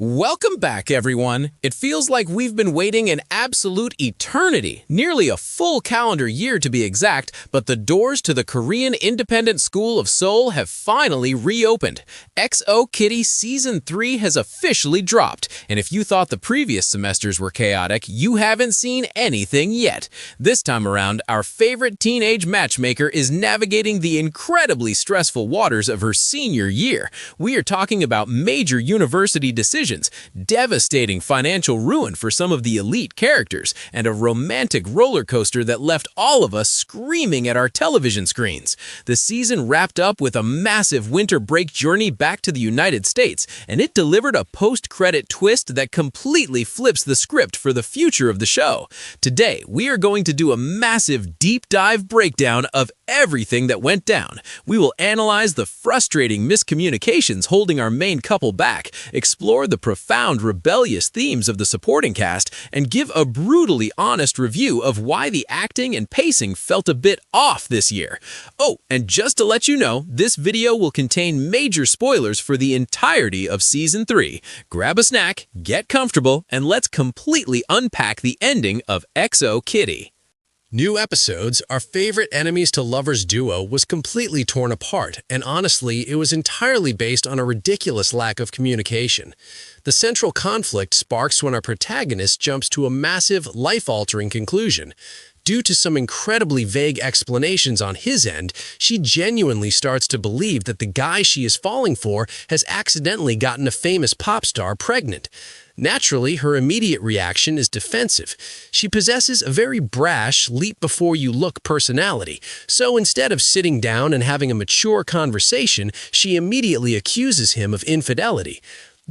Welcome back, everyone. It feels like we've been waiting an absolute eternity, nearly a full calendar year to be exact, but the doors to the Korean Independent School of Seoul have finally reopened. XO Kitty Season 3 has officially dropped, and if you thought the previous semesters were chaotic, you haven't seen anything yet. This time around, our favorite teenage matchmaker is navigating the incredibly stressful waters of her senior year. We are talking about major university decisions, devastating financial ruin for some of the elite characters, and a romantic roller coaster that left all of us screaming at our television screens. The season wrapped up with a massive winter break journey back to the United States, and it delivered a post-credit twist that completely flips the script for the future of the show. Today, we are going to do a massive deep dive breakdown of everything that went down. We will analyze the frustrating miscommunications holding our main couple back, explore the profound rebellious themes of the supporting cast, and give a brutally honest review of why the acting and pacing felt a bit off this year. Oh, and just to let you know, this video will contain major spoilers for the entirety of Season 3. Grab a snack, get comfortable, and let's completely unpack the ending of XO Kitty. New episodes, our favorite enemies to lovers duo was completely torn apart, and honestly, it was entirely based on a ridiculous lack of communication. The central conflict sparks when our protagonist jumps to a massive, life-altering conclusion. Due to some incredibly vague explanations on his end, she genuinely starts to believe that the guy she is falling for has accidentally gotten a famous pop star pregnant. Naturally, her immediate reaction is defensive. She possesses a very brash, leap-before-you-look personality, so instead of sitting down and having a mature conversation, she immediately accuses him of infidelity.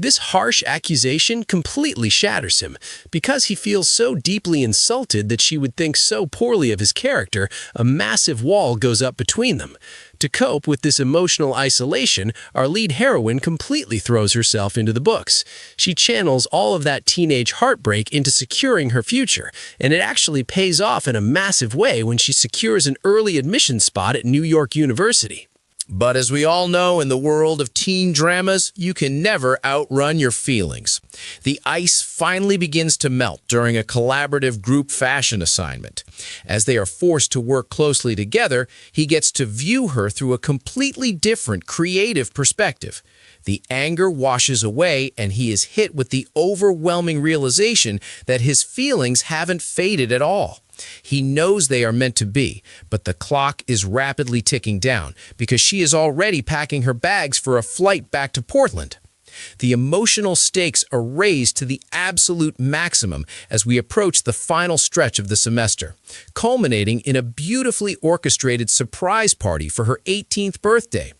This harsh accusation completely shatters him. Because he feels so deeply insulted that she would think so poorly of his character, a massive wall goes up between them. To cope with this emotional isolation, our lead heroine completely throws herself into the books. She channels all of that teenage heartbreak into securing her future, and it actually pays off in a massive way when she secures an early admission spot at New York University. But as we all know, in the world of teen dramas, you can never outrun your feelings. The ice finally begins to melt during a collaborative group fashion assignment. As they are forced to work closely together, he gets to view her through a completely different creative perspective. The anger washes away, and he is hit with the overwhelming realization that his feelings haven't faded at all. He knows they are meant to be, but the clock is rapidly ticking down because she is already packing her bags for a flight back to Portland. The emotional stakes are raised to the absolute maximum as we approach the final stretch of the semester, culminating in a beautifully orchestrated surprise party for her 18th birthday.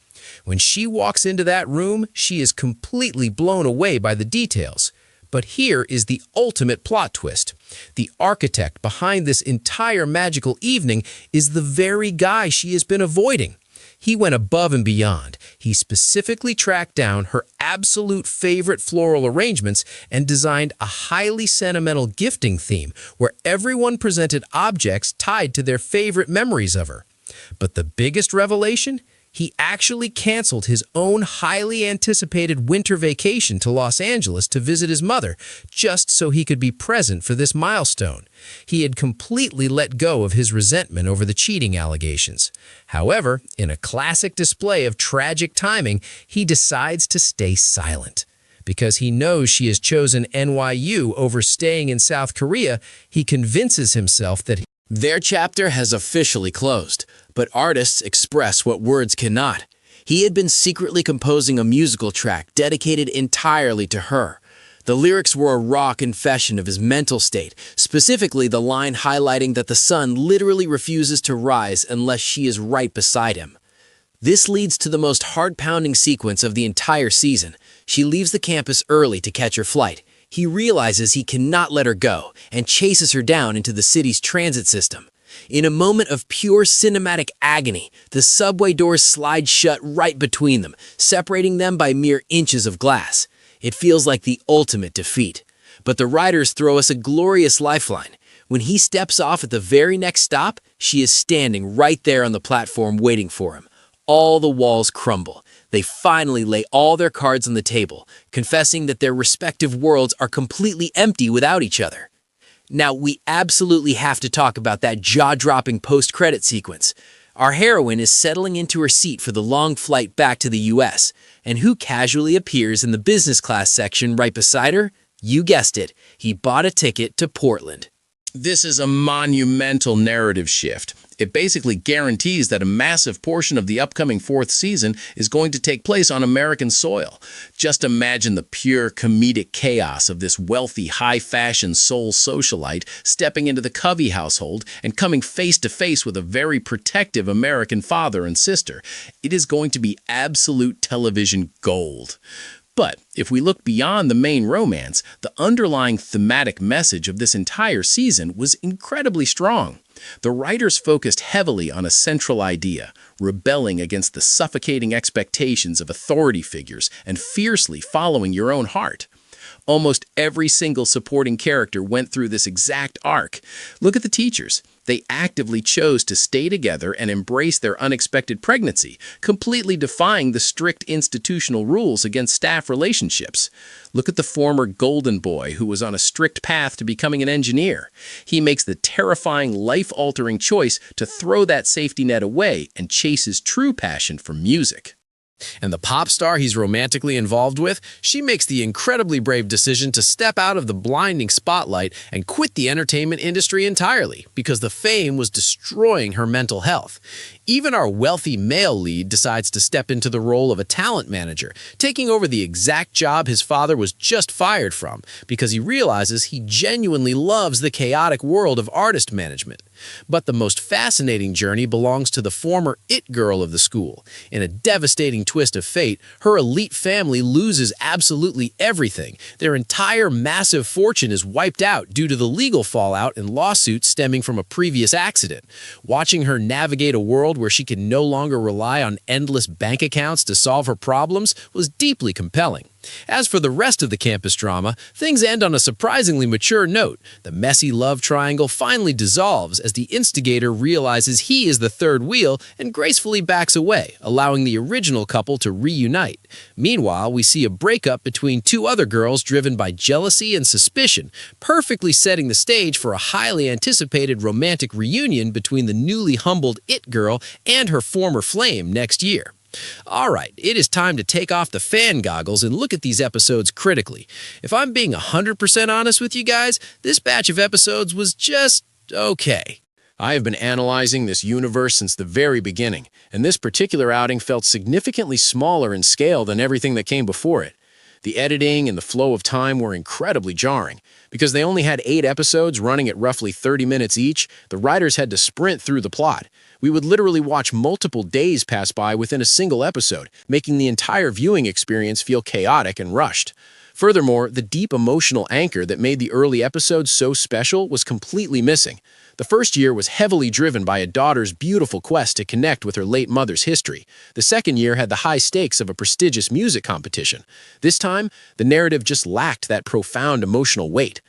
When she walks into that room, she is completely blown away by the details. But here is the ultimate plot twist. The architect behind this entire magical evening is the very guy she has been avoiding. He went above and beyond. He specifically tracked down her absolute favorite floral arrangements and designed a highly sentimental gifting theme where everyone presented objects tied to their favorite memories of her. But the biggest revelation? He actually canceled his own highly anticipated winter vacation to Los Angeles to visit his mother, just so he could be present for this milestone. He had completely let go of his resentment over the cheating allegations. However, in a classic display of tragic timing, he decides to stay silent. Because he knows she has chosen NYU over staying in South Korea, he convinces himself that their chapter has officially closed, but artists express what words cannot. He had been secretly composing a musical track dedicated entirely to her. The lyrics were a raw confession of his mental state, specifically the line highlighting that the sun literally refuses to rise unless she is right beside him. This leads to the most heart-pounding sequence of the entire season. She leaves the campus early to catch her flight. He realizes he cannot let her go and chases her down into the city's transit system. In a moment of pure cinematic agony, the subway doors slide shut right between them, separating them by mere inches of glass. It feels like the ultimate defeat. But the writers throw us a glorious lifeline. When he steps off at the very next stop, she is standing right there on the platform waiting for him. All the walls crumble. They finally lay all their cards on the table, confessing that their respective worlds are completely empty without each other. Now, we absolutely have to talk about that jaw-dropping post-credit sequence. Our heroine is settling into her seat for the long flight back to the US, and who casually appears in the business class section right beside her? You guessed it, he bought a ticket to Portland. This is a monumental narrative shift. It basically guarantees that a massive portion of the upcoming fourth season is going to take place on American soil. Just imagine the pure comedic chaos of this wealthy, high-fashion Seoul socialite stepping into the Covey household and coming face-to-face with a very protective American father and sister. It is going to be absolute television gold. But if we look beyond the main romance, the underlying thematic message of this entire season was incredibly strong. The writers focused heavily on a central idea, rebelling against the suffocating expectations of authority figures and fiercely following your own heart. Almost every single supporting character went through this exact arc. Look at the teachers. They actively chose to stay together and embrace their unexpected pregnancy, completely defying the strict institutional rules against staff relationships. Look at the former golden boy who was on a strict path to becoming an engineer. He makes the terrifying, life-altering choice to throw that safety net away and chase his true passion for music. And the pop star he's romantically involved with, she makes the incredibly brave decision to step out of the blinding spotlight and quit the entertainment industry entirely because the fame was destroying her mental health. Even our wealthy male lead decides to step into the role of a talent manager, taking over the exact job his father was just fired from because he realizes he genuinely loves the chaotic world of artist management. But the most fascinating journey belongs to the former it girl of the school. In a devastating twist of fate, her elite family loses absolutely everything. Their entire massive fortune is wiped out due to the legal fallout and lawsuits stemming from a previous accident. Watching her navigate a world where she can no longer rely on endless bank accounts to solve her problems was deeply compelling. As for the rest of the campus drama, things end on a surprisingly mature note. The messy love triangle finally dissolves as the instigator realizes he is the third wheel and gracefully backs away, allowing the original couple to reunite. Meanwhile, we see a breakup between two other girls driven by jealousy and suspicion, perfectly setting the stage for a highly anticipated romantic reunion between the newly humbled it girl and her former flame next year. All right, it is time to take off the fan goggles and look at these episodes critically. If I'm being 100% honest with you guys, this batch of episodes was just okay. I have been analyzing this universe since the very beginning, and this particular outing felt significantly smaller in scale than everything that came before it. The editing and the flow of time were incredibly jarring. Because they only had 8 episodes running at roughly 30 minutes each, the writers had to sprint through the plot. We would literally watch multiple days pass by within a single episode, making the entire viewing experience feel chaotic and rushed. Furthermore, the deep emotional anchor that made the early episodes so special was completely missing. The first year was heavily driven by a daughter's beautiful quest to connect with her late mother's history. The second year had the high stakes of a prestigious music competition. This time, the narrative just lacked that profound emotional weight.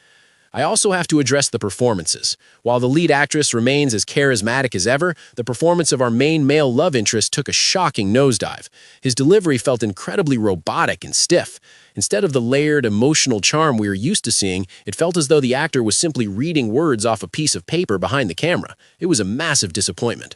I also have to address the performances. While the lead actress remains as charismatic as ever, the performance of our main male love interest took a shocking nosedive. His delivery felt incredibly robotic and stiff. Instead of the layered, emotional charm we are used to seeing, it felt as though the actor was simply reading words off a piece of paper behind the camera. It was a massive disappointment.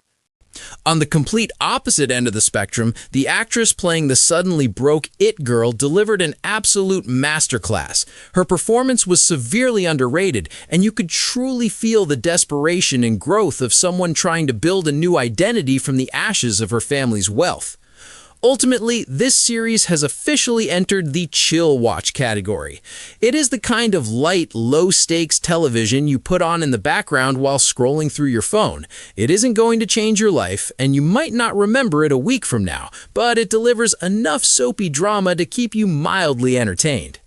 On the complete opposite end of the spectrum, the actress playing the suddenly broke it girl delivered an absolute masterclass. Her performance was severely underrated, and you could truly feel the desperation and growth of someone trying to build a new identity from the ashes of her family's wealth. Ultimately, this series has officially entered the chill watch category. It is the kind of light, low-stakes television you put on in the background while scrolling through your phone. It isn't going to change your life, and you might not remember it a week from now, but it delivers enough soapy drama to keep you mildly entertained.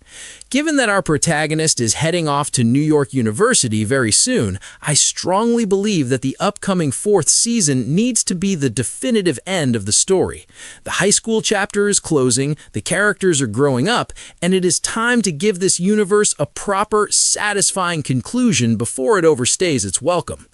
Given that our protagonist is heading off to New York University very soon, I strongly believe that the upcoming 4th season needs to be the definitive end of the story. The high school chapter is closing, the characters are growing up, and it is time to give this universe a proper, satisfying conclusion before it overstays its welcome.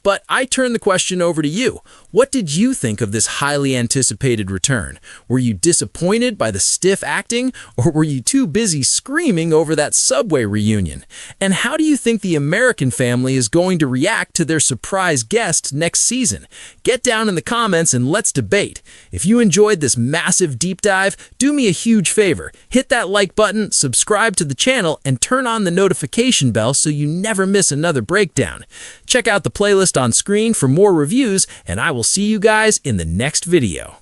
But I turn the question over to you. What did you think of this highly anticipated return? Were you disappointed by the stiff acting, or were you too busy screaming over that Subway reunion? And how do you think the American family is going to react to their surprise guest next season? Get down in the comments and let's debate. If you enjoyed this massive deep dive, do me a huge favor. Hit that like button, subscribe to the channel, and turn on the notification bell so you never miss another breakdown. Check out the playlist on screen for more reviews, and I will see you guys in the next video.